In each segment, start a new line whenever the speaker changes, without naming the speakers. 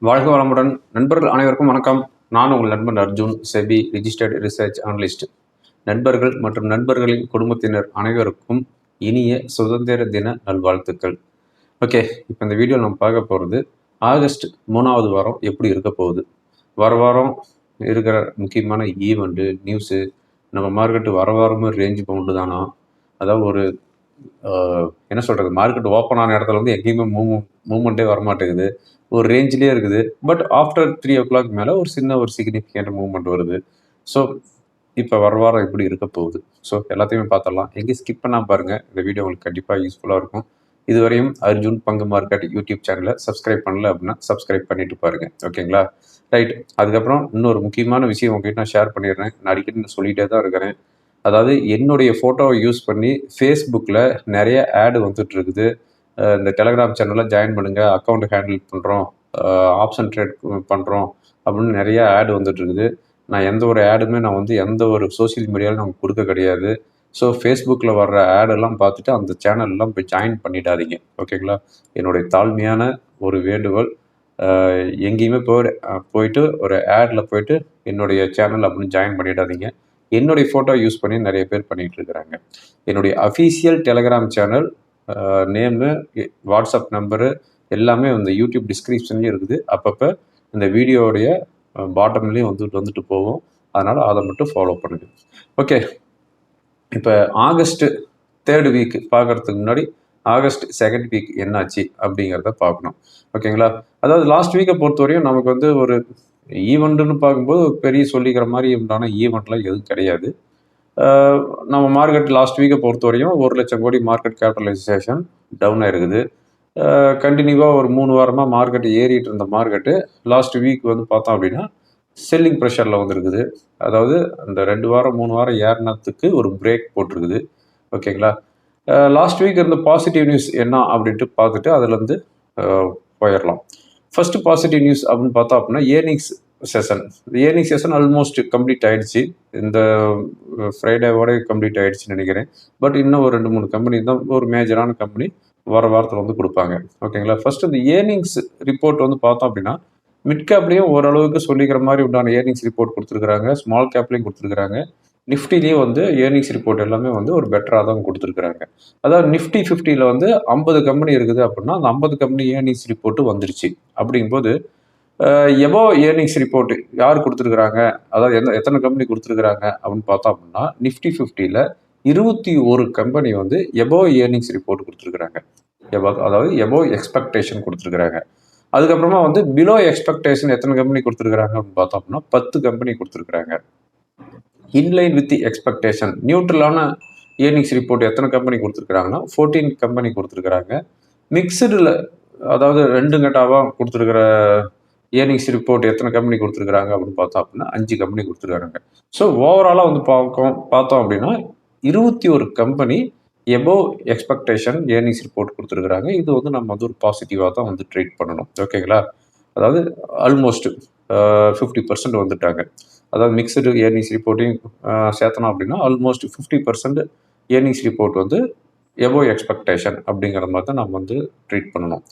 வாழ்க வளமுடன். நண்பர்கள் அனைவருக்கும் வணக்கம். நான் உங்கள் நண்பன் Arjun, SEBI registered research analyst. நண்பர்கள் மற்றும் நண்பர்களின் குடும்பத்தினர் அனைவருக்கும் இனிய சுதந்திர தின நல்வாழ்த்துக்கள். ஓகே, இப்போ இந்த வீடியோவில் நம்ம பார்க்க போகிறது ஆகஸ்ட் 3வது வாரம் எப்படி இருக்க போகுது. வாரம் இருக்கிற முக்கியமான ஈவெண்ட்டு, நியூஸு, நம்ம மார்க்கெட்டு வாரமும் ரேஞ்ச் பவுண்டு தானா, அதாவது ஒரு என்ன சொல்கிறது, மார்க்கெட் ஓப்பன் ஆன இடத்துல வந்து எங்கேயுமே மூவ்மெண்ட்டே வரமாட்டேங்குது, ஒரு ரேஞ்சிலே இருக்குது. பட் ஆஃப்டர் 3 o'clock மேலே ஒரு சின்ன ஒரு சிக்னிஃபிகண்ட் மூவ்மெண்ட் வருது. ஸோ இப்போ வாரம் எப்படி இருக்க போகுது, ஸோ எல்லாத்தையுமே பார்த்துடலாம். எங்கேயும் ஸ்கிப் பண்ணால் பாருங்கள், இந்த வீடியோ உங்களுக்கு கண்டிப்பாக யூஸ்ஃபுல்லாக இருக்கும். இதுவரையும் அர்ஜுன் பங்கு மார்க்கெட் யூடியூப் சேனலை சப்ஸ்கிரைப் பண்ணல அப்படின்னா சப்ஸ்கிரைப் பண்ணிட்டு பாருங்கள், ஓகேங்களா? ரைட். அதுக்கப்புறம் இன்னொரு முக்கியமான விஷயம் உங்ககிட்ட நான் ஷேர் பண்ணிடுறேன். நான் அடிக்கடி சொல்லிகிட்டே தான் இருக்கிறேன். அதாவது என்னுடைய ஃபோட்டோவை யூஸ் பண்ணி ஃபேஸ்புக்கில் நிறைய ஆடு வந்துட்டு இருக்குது. இந்த டெலகிராம் சேனலில் ஜாயின் பண்ணுங்கள், அக்கௌண்ட் ஹேண்டில் பண்ணுறோம், ஆப்ஷன் ட்ரேட் பண்ணுறோம் அப்படின்னு நிறைய ஆடு வந்துட்டு இருக்குது. நான் எந்த ஒரு ஆடுமே நான் வந்து எந்த ஒரு சோஷியல் மீடியாவில் நமக்கு கொடுக்க கிடையாது. ஸோ ஃபேஸ்புக்கில் வர்ற ஆடெல்லாம் பார்த்துட்டு அந்த சேனல்லாம் போய் ஜாயின் பண்ணிடாதீங்க, ஓகேங்களா? என்னுடைய தாழ்மையான ஒரு வேண்டுகோள். எங்கேயுமே போயிட்டு ஒரு ஆடில் போயிட்டு என்னுடைய சேனல் அப்படின்னு ஜாயின் பண்ணிடாதீங்க. என்னுடைய ஃபோட்டோ யூஸ் பண்ணி நிறைய பேர் பண்ணிகிட்டு இருக்கிறாங்க. என்னுடைய official Telegram channel name, WhatsApp number எல்லாமே இந்த யூடியூப் டிஸ்கிரிப்ஷன்லேயும் இருக்குது. அப்பப்போ இந்த வீடியோடைய பாட்டம்லேயும் வந்துட்டு போவோம். அதனால் அதை மட்டும் ஃபாலோ பண்ணுங்கள். ஓகே, இப்போ ஆகஸ்ட்டு 3rd வீக் பார்க்குறதுக்கு முன்னாடி ஆகஸ்ட் 2nd வீக் என்னாச்சு அப்படிங்கிறத பார்க்கணும், ஓகேங்களா? அதாவது லாஸ்ட் வீக்கை பொறுத்தவரையும் நமக்கு வந்து ஒரு ஈவெண்ட்டுன்னு பார்க்கும்போது பெரிய சொல்லிக்கிற மாதிரி உண்டான ஈவெண்ட்லாம் எதுவும் கிடையாது. நம்ம மார்க்கெட் லாஸ்ட் வீக்கை பொறுத்தவரையும் 1,00,000 கோடி மார்க்கெட் கேபிட்டலைசேஷன் டவுன் ஆகிருக்குது. கண்டினியூவாக ஒரு 3 வாரமாக மார்க்கெட் ஏறிட்டு இருந்த மார்க்கெட்டு லாஸ்ட் வீக் வந்து பார்த்தோம் அப்படின்னா செல்லிங் ப்ரெஷரில் வந்துருக்குது. அதாவது அந்த 2 வாரம் 3 வாரம் ஏறினத்துக்கு ஒரு பிரேக் போட்டிருக்குது, ஓகேங்களா? லாஸ்ட் வீக் இருந்த பாசிட்டிவ் நியூஸ் என்ன அப்படின்ட்டு பார்த்துட்டு அதுலேருந்து போயிடலாம். ஃபர்ஸ்ட் பாசிட்டிவ் நியூஸ் அப்படின்னு பார்த்தோம் அப்படின்னா ஏர்னிங் செஷன் ஆல்மோஸ்ட் கம்ப்ளீட் ஆகிடுச்சு. இந்த ஃப்ரைடேவோட கம்ப்ளீட் ஆகிடுச்சுன்னு நினைக்கிறேன். பட் இன்னும் ஒரு 2-3 கம்பெனி தான், ஒரு மேஜரான கம்பெனி வாரத்தில் வந்து கொடுப்பாங்க, ஓகேங்களா? ஃபர்ஸ்ட் இந்த ஏர்னிங்ஸ் ரிப்போர்ட் வந்து பார்த்தோம் அப்படின்னா மிட் கேப்லேயும் ஓரளவுக்கு சொல்லிக்கிற மாதிரி உண்டான ஏர்னிங்ஸ் ரிப்போர்ட் கொடுத்துருக்குறாங்க. ஸ்மால் கேப்லேயும் கொடுத்துருக்குறாங்க. நிஃப்டிலேயும் வந்து ஏர்னிங்ஸ் ரிப்போர்ட் எல்லாமே வந்து ஒரு பெட்டராக தான் கொடுத்துருக்குறாங்க. அதாவது நிஃப்டி 50ல் வந்து 50 கம்பெனி இருக்குது அப்படின்னா அந்த 50 கம்பெனி ஏர்னிங்ஸ் ரிப்போர்ட்டு வந்துருச்சு. அப்படிங்கும்போது எபோ ஏர்னிங்ஸ் ரிப்போர்ட் யார் கொடுத்துருக்குறாங்க, அதாவது எத்தனை கம்பெனி கொடுத்துருக்குறாங்க அப்படின்னு பார்த்தோம் அப்படின்னா நிஃப்டி 50ல் 21 கம்பெனி வந்து எபோ ஏர்னிங்ஸ் ரிப்போர்ட் கொடுத்துருக்குறாங்க. அதாவது எபோ எக்ஸ்பெக்டேஷன் கொடுத்துருக்குறாங்க. அதுக்கப்புறமா வந்து பிலோ எக்ஸ்பெக்டேஷன் எத்தனை கம்பெனி கொடுத்துருக்குறாங்க அப்படின்னு பார்த்தோம் அப்படின்னா 10 கம்பெனி கொடுத்துருக்குறாங்க. இன்லைன் வித் எக்ஸ்பெக்டேஷன் நியூட்ரலான ஏர்னிங்ஸ் ரிப்போர்ட் எத்தனை கம்பெனி கொடுத்துருக்குறாங்கன்னா 14 கம்பெனி கொடுத்துருக்குறாங்க. மிக்சடில், அதாவது 2 கட்டாவாக கொடுத்துருக்குற ஏர்னிங்ஸ் ரிப்போர்ட் எத்தனை கம்பெனி கொடுத்துருக்குறாங்க அப்படின்னு பார்த்தோம் அப்படின்னா 5 கம்பெனி கொடுத்துருக்காங்க. ஸோ ஓவராலாக வந்து பார்த்தோம் அப்படின்னா 21 company above expectation earnings report கொடுத்துருக்குறாங்க. இது வந்து நம்ம வந்து ஒரு பாசிட்டிவாக தான் வந்து ட்ரீட் பண்ணணும், ஓகேங்களா? அதாவது ஆல்மோஸ்ட் 50% வந்துட்டாங்க. அதாவது மிக்சடு ஏர்னிங்ஸ் ரிப்போர்ட்டையும் சேர்த்தணும் அப்படின்னா ஆல்மோஸ்ட் 50% ஏர்னிங்ஸ் ரிப்போர்ட் வந்து எபோவ் எக்ஸ்பெக்டேஷன் அப்படிங்கிற மாதிரி தான் நம்ம வந்து ட்ரீட் பண்ணணும்.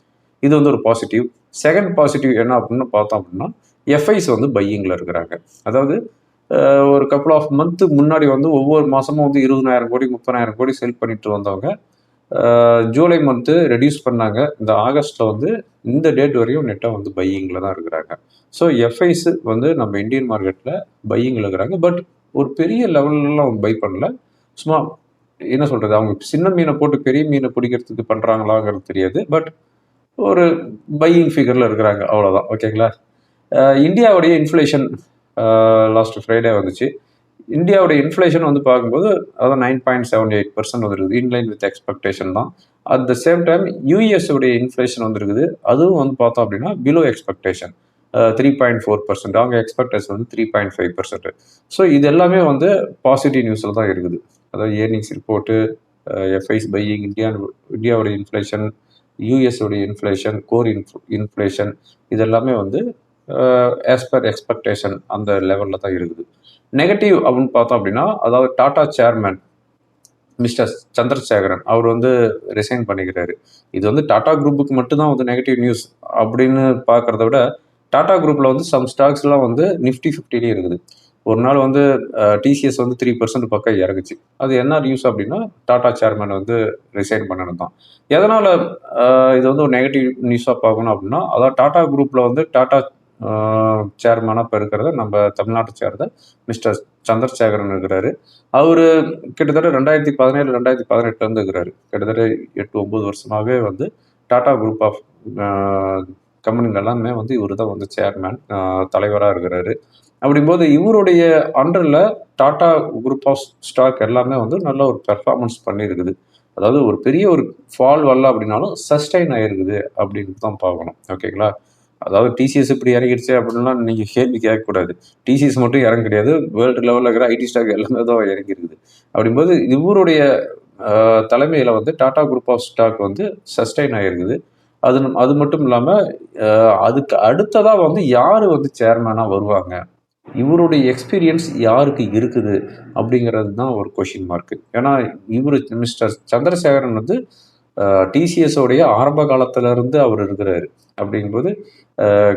இது வந்து ஒரு பாசிட்டிவ். செகண்ட் பாசிட்டிவ் என்ன அப்படின்னு பார்த்தோம் அப்படின்னா எஃப்ஐஸ் வந்து பையிங்கில் இருக்கிறாங்க. அதாவது ஒரு கப்புள் ஆஃப் மந்த்து முன்னாடி வந்து ஒவ்வொரு மாதமும் வந்து 20,000 கோடி 30,000 கோடி செல் பண்ணிட்டு வந்தவங்க ஜூலை மந்த்து ரெடியூஸ் பண்ணாங்க. இந்த ஆகஸ்ட்டில் வந்து இந்த டேட் வரையும் நெட்டாக வந்து பையிங்கில் தான் இருக்கிறாங்க. ஸோ எஃப்ஐஸ் வந்து நம்ம இந்தியன் மார்க்கெட்டில் பையிங்கில் இருக்கிறாங்க. பட் ஒரு பெரிய லெவல்லாம் அவங்க பை பண்ணல. சும்மா என்ன சொல்கிறது, அவங்க சின்ன மீனை போட்டு பெரிய மீனை பிடிக்கிறதுக்கு பண்ணுறாங்களாங்கிறது தெரியாது. பட் ஒரு பையிங் ஃபிகரில் இருக்கிறாங்க, அவ்வளோதான், ஓகேங்களா? இந்தியாவுடைய இன்ஃப்ளேஷன் லாஸ்ட் ஃப்ரைடே வந்துச்சு. இந்தியாவுடைய இன்ஃப்ளேஷன் வந்து பார்க்கும்போது அதான் 9.78% வந்துருக்குது. இன்லைன் வித் எக்ஸ்பெக்டேஷன் தான். At the same time US உடைய இன்ஃப்ளேஷன் வந்துருக்குது. அதுவும் வந்து பார்த்தோம் அப்படின்னா பிலோ எக்ஸ்பெக்டேஷன் 3.4%. அவங்க எக்ஸ்பெக்டேஷன் வந்து 3.5%. ஸோ இது எல்லாமே வந்து பாசிட்டிவ் நியூஸில் தான் இருக்குது. அதாவது ஏர்னிங்ஸ் ரிப்போர்ட்டு, எஃப்ஐஸ் பையிங், இந்தியாவுடைய இன்ஃப்ளேஷன், யூஎஸ்உடைய இன்ஃப்ளேஷன், கோர் இன்ஃப்ளேஷன், இது எல்லாமே வந்து ஆஸ் பர் எக்ஸ்பெக்டேஷன் அந்த லெவலில் தான் இருக்குது. நெகட்டிவ் அப்படின்னு பார்த்தோம் அப்படின்னா, அதாவது டாடா சேர்மேன் மிஸ்டர் சந்திரசேகரன் அவர் வந்து ரிசைன் பண்ணிக்கிறாரு. இது வந்து டாடா குரூப்புக்கு மட்டும்தான் வந்து நெகட்டிவ் நியூஸ் அப்படின்னு பார்க்குறத விட டாடா குரூப்பில் வந்து சம் ஸ்டாக்ஸ்லாம் வந்து நிஃப்டி 50லேயே இருக்குது. ஒரு நாள் வந்து டிசிஎஸ் வந்து 3% பக்கம் இறங்குச்சு. அது என்ன நியூஸ் அப்படின்னா டாடா சேர்மன் வந்து ரிசைன் பண்ணணும் தான். எதனால் இது வந்து ஒரு நெகட்டிவ் நியூஸாக பார்க்கணும் அப்படின்னா, அதாவது டாடா குரூப்பில் வந்து டாடா சேர்மனாக இப்போ இருக்கிறத நம்ம தமிழ்நாட்டை சேர்ந்த மிஸ்டர் சந்திரசேகரன் இருக்கிறாரு. அவர் கிட்டத்தட்ட 2017 2018 இருக்கிறாரு. கிட்டத்தட்ட 8-9 வருஷமாகவே வந்து டாடா குரூப் ஆஃப் கம்பெனிகள் எல்லாமே வந்து இவர் தான் வந்து சேர்மேன் தலைவராக இருக்கிறாரு. அப்படிங்கும்போது இவருடைய அண்டரில் டாடா குரூப் ஆஃப் ஸ்டாக் எல்லாமே வந்து நல்ல ஒரு பெர்ஃபார்மன்ஸ் பண்ணியிருக்குது. அதாவது ஒரு பெரிய ஒரு ஃபால் வரல அப்படின்னாலும் சஸ்டைன் ஆகிருக்குது அப்படின்னு தான் பார்க்கணும். ஓகேங்களா? அதாவது டிசிஎஸ் இப்படி இறங்கிடுச்சு அப்படின்லாம் நீங்கள் கேள்வி கேட்கக்கூடாது. டிசிஎஸ் மட்டும் இறங்க கிடையாது, வேர்ல்டு லெவலில் இருக்கிற ஐடி ஸ்டாக் எல்லாமே தான் இறங்கியிருக்குது. அப்படிங்கும்போது இவருடைய தலைமையில் வந்து டாடா குரூப் ஆஃப் ஸ்டாக் வந்து சஸ்டைன் ஆகிருக்குது. அது மட்டும் இல்லாமல் அதுக்கு அடுத்ததாக வந்து யார் வந்து சேர்மனாக வருவாங்க, இவருடைய எக்ஸ்பீரியன்ஸ் யாருக்கு இருக்குது அப்படிங்கிறது தான் ஒரு கொஷின் மார்க்கு. ஏன்னா இவர் மிஸ்டர் சந்திரசேகரன் வந்து டிசிஎஸோடைய ஆரம்ப காலத்திலேருந்து அவர் இருக்கிறாரு. அப்படிங்கும்போது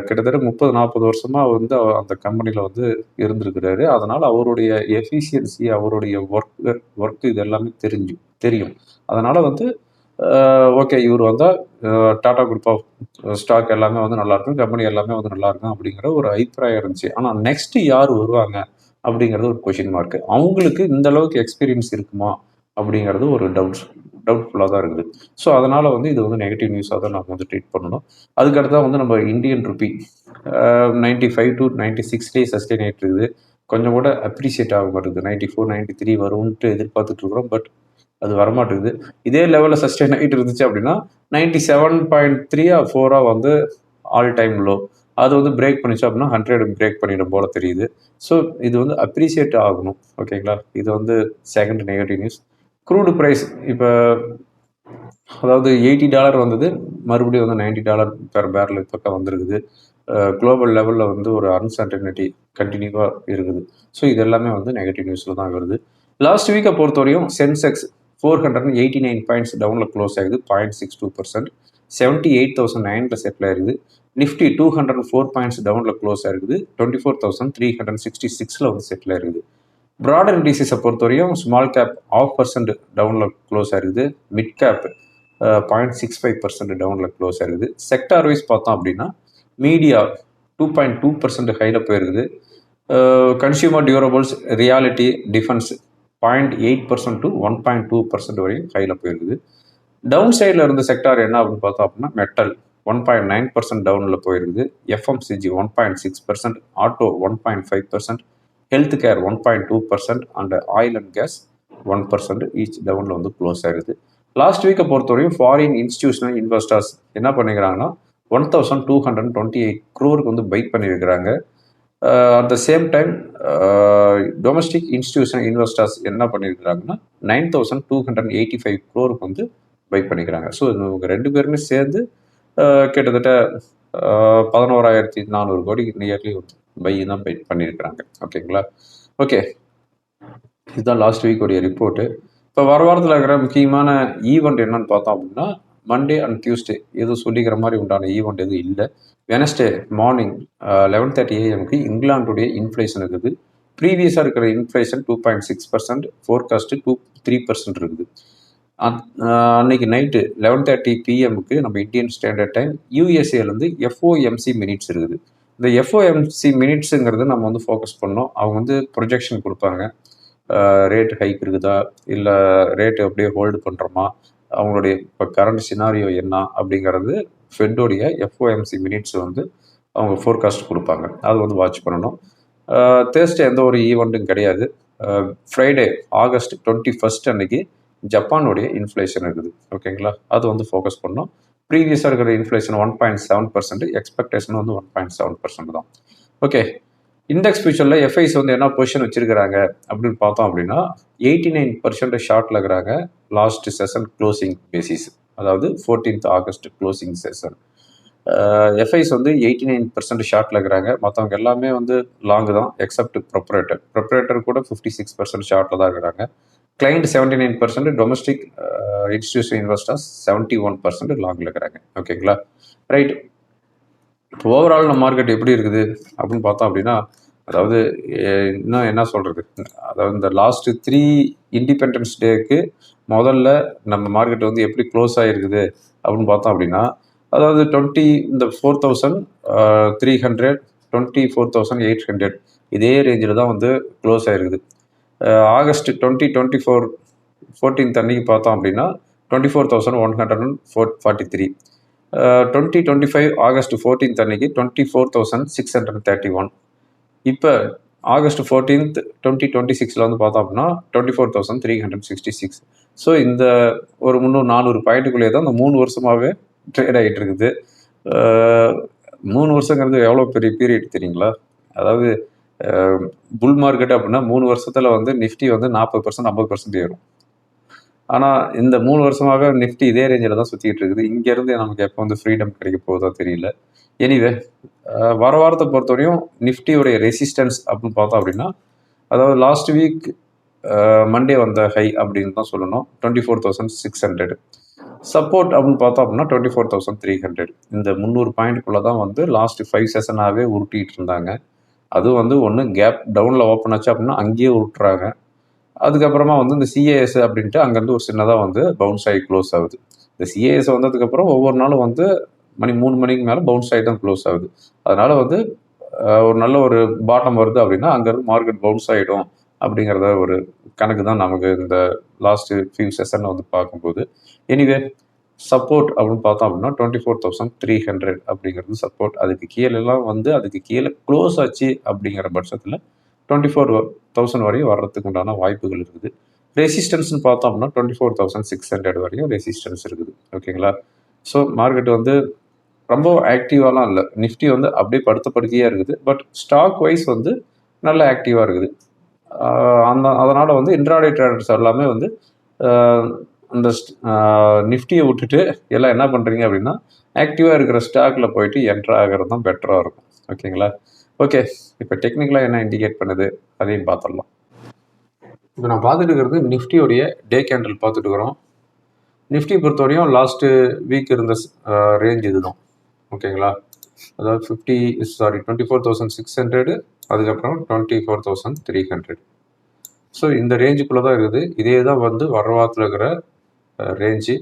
கிட்டத்தட்ட 30-40 வருஷமாக வந்து அந்த கம்பெனியில் வந்து இருந்திருக்கிறாரு. அதனால் அவருடைய எஃபிஷியன்சி, அவருடைய ஒர்க்கு இது எல்லாமே தெரியும். அதனால் வந்து ஓகே இவர் வந்தால் டாடா குரூப் ஆஃப் ஸ்டாக் எல்லாமே வந்து நல்லாயிருக்கும், கம்பெனி எல்லாமே வந்து நல்லாயிருக்கும் அப்படிங்கிற ஒரு அபிப்பிராயம் இருந்துச்சு. ஆனால் நெக்ஸ்ட்டு யார் வருவாங்க அப்படிங்கிறது ஒரு கொஷின் மார்க்கு. அவங்களுக்கு இந்த அளவுக்கு எக்ஸ்பீரியன்ஸ் இருக்குமா அப்படிங்கிறது ஒரு டவுட்ஃபுல்லாக தான் இருக்குது. ஸோ அதனால் வந்து இது வந்து நெகட்டிவ் நியூஸாக தான் நம்ம வந்து ட்ரீட் பண்ணணும். அதுக்கடுத்தா வந்து நம்ம இந்தியன் ருப்பி 95 to 96 சஸ்டெயின் ஆகிட்டு இருக்குது. கொஞ்சம் கூட அப்ரிஷியேட் ஆக மாட்டேங்குது. 94, 93 வரும்ன்ட்டு எதிர்பார்த்துட்டு இருக்கிறோம். பட் அது வரமாட்டேங்குது. இதே லெவலில் சஸ்டெயின் ஆகிட்டு இருந்துச்சு அப்படின்னா 97.3 4 வந்து ஆல் டைம் லோ. அது வந்து பிரேக் பண்ணிச்சு அப்படின்னா 100 பிரேக் பண்ணிடும் போல தெரியுது. ஸோ இது வந்து அப்ரிஷியேட் ஆகணும். ஓகேங்களா? இது வந்து second negative news. Crude price இப்போ அதாவது $80 வந்தது, மறுபடியும் வந்து $90 பெர் பேரல் பக்கம் வந்திருக்குது. குளோபல் லெவலில் வந்து ஒரு அன்சர்டனிட்டி கண்டினியூவாக இருக்குது. ஸோ இது எல்லாமே வந்து நெகட்டிவ் நியூஸில் தான் வருது. லாஸ்ட் வீக்கை பொறுத்தவரையும் சென்செக்ஸ் 489 பாயிண்ட்ஸ் டவுனில் க்ளோஸ் ஆகுது, 0.62%. 78,009 செட்டில் ஆயிருக்குது. நிஃப்டி 204 பாயிண்ட்ஸ் டவுனில் க்ளோஸ் ஆயிருக்குது, 24,366 வந்து செட்டில் ஆயிருக்குது. ப்ராடர் இண்டிசஸை பொறுத்தவரையும் ஸ்மால் கேப் 0.5% டவுனில் க்ளோஸ் ஆயிருக்குது, மிட் கேப் 0.65% டவுனில் க்ளோஸ் ஆயிருக்குது. செக்டார் வைஸ் பார்த்தோம் அப்படின்னா மீடியா 2.2% ஹையில் போயிருக்குது. Consumer durables, reality, defence 0.8% to 1.2% வரையும் ஹையில் போயிருக்குது. டவுன் சைடில் இருந்த செக்டார் என்ன அப்படின்னு பார்த்தோம் அப்படின்னா மெட்டல் 1.9% டவுனில் போயிருக்குது, FMCG 1.6%, auto 1.5%, health care 1.2% and oil and gas 1% each டவுனில் வந்து க்ளோஸ் ஆயிருது. லாஸ்ட் வீக்கை பொறுத்தவரையும் ஃபாரின் இன்ஸ்டிடியூஷனல் இன்வெஸ்டர்ஸ் என்ன பண்ணிக்கிறாங்கன்னா 1,228 crore வந்து பை பண்ணியிருக்கிறாங்க. At the same time domestic institutional investors என்ன பண்ணியிருக்கிறாங்கன்னா 9,285 crore வந்து பை பண்ணிக்கிறாங்க. ஸோ இவங்க ரெண்டு பேருமே சேர்ந்து கிட்டத்தட்ட 11,400 கோடி நியர்லி பை தான் பை பண்ணியிருக்கிறாங்க. ஓகேங்களா? ஓகே, இதுதான் லாஸ்ட் வீக்குடைய ரிப்போர்ட்டு. இப்போ வாரத்தில் இருக்கிற முக்கியமான ஈவெண்ட் என்னன்னு பார்த்தோம் அப்படின்னா மண்டே அண்ட் டியூஸ்டே எதுவும் சொல்லிக்கிற மாதிரி உண்டான ஈவெண்ட் எதுவும் இல்லை. வெனஸ்டே மார்னிங் 11:30 AM இங்கிலாந்துடைய இன்ஃப்ளேஷன் இருக்குது. ப்ரீவியஸாக இருக்கிற இன்ஃப்ளேஷன் 2.6%, ஃபோர்காஸ்ட்டு 3% இருக்குது. அன்னைக்கு நைட்டு 11:30 PM நம்ம இந்தியன் ஸ்டாண்டர்ட் டைம் யூஎஸ்ஏலேருந்து எஃப்ஓஎம்சி மினிட்ஸ் இருக்குது. இந்த எஃப்ஓஎம்சி மினிட்ஸுங்கிறது நம்ம வந்து ஃபோக்கஸ் பண்ணோம். அவங்க வந்து ப்ரொஜெக்ஷன் கொடுப்பாங்க, ரேட் ஹைக் இருக்குதா இல்லை ரேட்டு அப்படியே ஹோல்டு பண்ணுறோமா, அவங்களுடைய இப்போ கரண்ட் சினாரியோ என்ன அப்படிங்கிறது ஃபெட்டோடைய எஃப்ஓஎம்சி மினிட்ஸ் வந்து அவங்க ஃபோர்காஸ்ட் கொடுப்பாங்க. அது வந்து வாட்ச் பண்ணணும். தேர்ஸ்டே எந்த ஒரு ஈவெண்ட்டும் கிடையாது. ஃப்ரைடே ஆகஸ்ட் 21 அன்னைக்கு ஜப்பானுடைய இன்ஃப்ளேஷன் இருக்குது. ஓகேங்களா? அது வந்து ஃபோக்கஸ் பண்ணோம். ப்ரீவியஸாக இருக்கிற இன்ஃப்ளேஷன் 1.7%, எக்ஸ்பெக்டேஷன் வந்து 1.7% தான். ஓகே, இண்டெக்ஸ் ஃபியூச்சரில் எஃப்ஐஸ் வந்து என்ன பொசிஷன் வச்சிருக்கிறாங்க அப்படின்னு பார்த்தோம் அப்படின்னா 89% ஷார்ட்டில் இருக்கிறாங்க லாஸ்ட் செஷன் க்ளோசிங் பேசிஸ், அதாவது 14th August closing session. FIs வந்து 89% ஷார்ட்டில் இருக்கிறாங்க. மற்றவங்க எல்லாமே வந்து லாங்கு தான் எக்ஸப்ட் ப்ரொப்ரேட்டர் கூட 56% ஷார்ட்டில் தான் இருக்கிறாங்க. கிளைண்ட் 79%, டொமஸ்டிக் இன்ஸ்டிடியூஷனல் இன்வெஸ்டர்ஸ் 71% லாங்கில் இருக்கிறாங்க. ஓகேங்களா? ரைட். இப்போ ஓவரால் நம்ம மார்க்கெட் எப்படி இருக்குது அப்படின்னு பார்த்தோம் அப்படின்னா, அதாவது இன்னும் என்ன சொல்கிறது, அதாவது இந்த லாஸ்ட்டு 3 இண்டிபெண்டன்ஸ் டேக்கு முதல்ல நம்ம மார்க்கெட் வந்து எப்படி க்ளோஸ் ஆகிருக்குது அப்படின்னு பார்த்தோம் அப்படின்னா, அதாவது இந்த 4,300 24,800 இதே ரேஞ்சில் தான் வந்து க்ளோஸ் ஆகிருக்குது. ஆகஸ்ட் 14th அன்னைக்கு பார்த்தோம் அப்படின்னா 24,143. 2025 ஆகஸ்ட் 14th அன்னைக்கு 24,631. இப்போ ஆகஸ்ட் 14th 2026 வந்து பார்த்தோம் அப்படின்னா 24,366. ஸோ இந்த ஒரு 300-400 பாயிண்ட்டுக்குள்ளேயே தான் இந்த 3 வருஷமாகவே ட்ரேட் ஆகிட்டு இருக்குது. 3 வருஷங்கிறது எவ்வளோ பெரிய பீரியட் தெரியுங்களா? அதாவது புல் மார்க்கெட் அப்படின்னா 3 வருஷத்தில் வந்து நிஃப்டி வந்து 40% 50% ஏறும். ஆனால் இந்த 3 வருஷமாக நிஃப்டி இதே ரேஞ்சில் தான் சுற்றிக்கிட்டு இருக்குது. இங்கேருந்து நமக்கு எப்போ வந்து ஃப்ரீடம் கிடைக்க போகுதோ தெரியல. எனிவே வர வாரத்தை பொறுத்தவரையும் நிஃப்டியோடைய ரெசிஸ்டன்ஸ் அப்படின்னு பார்த்தோம் அப்படின்னா, அதாவது லாஸ்ட் வீக் மண்டே வந்த ஹை அப்படின்னு தான் சொல்லணும், 24,600. சப்போர்ட் அப்படின்னு பார்த்தோம் அப்படின்னா 24,300. இந்த 300 பாயிண்ட்டுக்குள்ளே தான் வந்து லாஸ்ட் 5 செஷனாகவே உருட்டிகிட்டு இருந்தாங்க. அதுவும் வந்து ஒன்று கேப் டவுனில் ஓப்பன் ஆச்சு அப்படின்னா அங்கேயே உருட்டுறாங்க. அதுக்கப்புறமா வந்து இந்த சிஏஎஸ் அப்படின்ட்டு அங்கேருந்து ஒரு சின்னதாக வந்து பவுன்ஸ் ஆகி க்ளோஸ் ஆகுது. இந்த சிஏஎஸ் வந்ததுக்கப்புறம் ஒவ்வொரு நாளும் வந்து 3 மணிக்கு மேலே பவுன்ஸ் ஆகி தான் க்ளோஸ் ஆகுது. அதனால் வந்து ஒரு நல்ல ஒரு பாட்டம் வருது அப்படின்னா அங்கேருந்து மார்க்கெட் பவுன்ஸ் ஆகிடும் அப்படிங்கிறத ஒரு கணக்கு தான் நமக்கு இந்த லாஸ்ட்டு ஃபியூ செஷனில் வந்து பார்க்கும்போது. எனிவே சப்போர்ட் அப்படின்னு பார்த்தோம் அப்படின்னா 24,300 அப்படிங்கிறது சப்போர்ட். அதுக்கு கீழெல்லாம் வந்து அதுக்கு கீழே க்ளோஸ் ஆச்சு அப்படிங்கிற பட்சத்தில் 24,000 வரையும் வர்றதுக்கு உண்டான வாய்ப்புகள் இருக்குது. ரெசிஸ்டன்ஸ்னு பார்த்தோம் அப்படின்னா 24,600 வரையும் ரெசிஸ்டன்ஸ் இருக்குது. ஓகேங்களா? ஸோ மார்க்கெட் வந்து ரொம்ப ஆக்டிவாலாம் இல்லை. நிஃப்டி வந்து அப்படியே படுத்த படுக்கையாக இருக்குது. பட் ஸ்டாக் வைஸ் வந்து நல்ல ஆக்டிவாக இருக்குது. அதனால் வந்து இன்ட்ராடே ட்ரேடர்ஸ் எல்லாமே வந்து அந்த நிஃப்டியை விட்டுட்டு எல்லாம் என்ன பண்ணுறீங்க அப்படின்னா, ஆக்டிவாக இருக்கிற ஸ்டாக்கில் போயிட்டு என்ட்ரு ஆகிறது தான் பெட்டராக இருக்கும். ஓகேங்களா? ஓகே, இப்போ டெக்னிக்கலாக என்ன இண்டிகேட் பண்ணுது அதையும் பார்த்துடலாம். இப்போ நான் பார்த்துட்டு இருக்கிறது நிஃப்டியோடைய டே கேண்டில் பார்த்துட்டு இருக்கிறோம். நிஃப்டி பொறுத்தவரையும் லாஸ்ட்டு வீக் இருந்த ரேஞ்ச் இதுதான். ஓகேங்களா? அதாவது 24,600 அதுக்கப்புறம் 24,300. ஸோ இந்த ரேஞ்சுக்குள்ளே தான் இருக்குது. இதே தான் வந்து வர வாரத்தில் இருக்கிற ரேஞ்சு.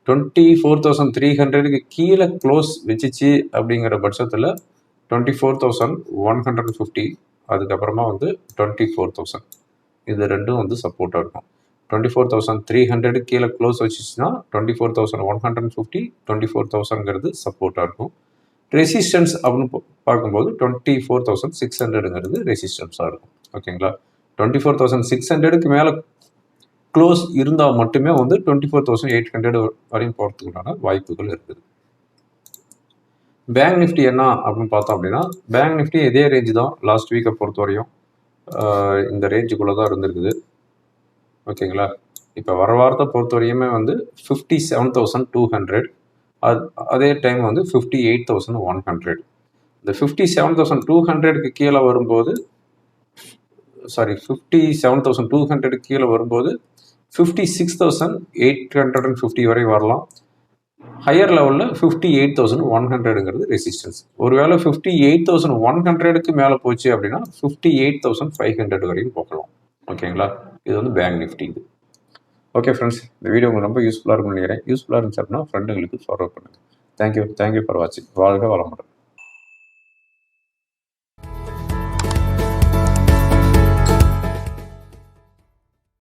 24,300க்கு கீழே க்ளோஸ் வச்சிச்சு அப்படிங்கிற பட்சத்தில் 24,150 அதுக்கப்புறமா வந்து 24,000 இது ரெண்டும் வந்து சப்போர்ட்டாக இருக்கும். 24,300 கீழே க்ளோஸ் வச்சுச்சுன்னா 24,150 24,000ங்கிறது சப்போர்ட்டாக இருக்கும். ரெசிஸ்டன்ஸ் அப்படின்னு பார்க்கும்போது 24,600ங்கிறது ரெசிஸ்டன்ஸாக இருக்கும். ஓகேங்களா? 24,600க்கு மேலே க்ளோஸ் இருந்தால் மட்டுமே வந்து 24,800 வரையும் போகிறதுக்குண்டான வாய்ப்புகள் இருக்குது. பேங்க் நிஃப்டி என்ன அப்படின்னு பார்த்தோம் அப்படின்னா, பேங்க் நிஃப்டி இதே ரேஞ்சு தான் லாஸ்ட் வீக்கை பொறுத்த வரையும் இந்த ரேஞ்சுக்குள்ளே தான் இருந்திருக்குது. ஓகேங்களா? இப்போ வர வாரத்தை பொறுத்த வரையுமே வந்து 57,200 அதே டைம் வந்து 58,100. இந்த 57,200க்கு கீழே வரும்போது 57,200 கீழே வரும்போது 56,850 வரை வரலாம். ஹையர் லெவலில் 58,100ங்கிறது ரெசிஸ்டன்ஸ். ஒருவேளை 58,100க்கு மேலே போச்சு அப்படின்னா 58,500 வரையும் போகலாம். ஓகேங்களா? இது வந்து பேங்க் நிஃப்டி. இது ஓகே ஃப்ரெண்ட்ஸ், இந்த வீடியோ உங்களுக்கு ரொம்ப யூஸ்ஃபுல்லாக இருக்கும்னு நினைக்கிறேன். யூஸ்ஃபுல்லாக இருந்துச்சு அப்படின்னா ஃப்ரெண்டுங்களுக்கு ஃபார்வர்ட் பண்ணுங்கள். தேங்க்யூ ஃபார் வாட்சிங். வாழ்க வளமுடன்.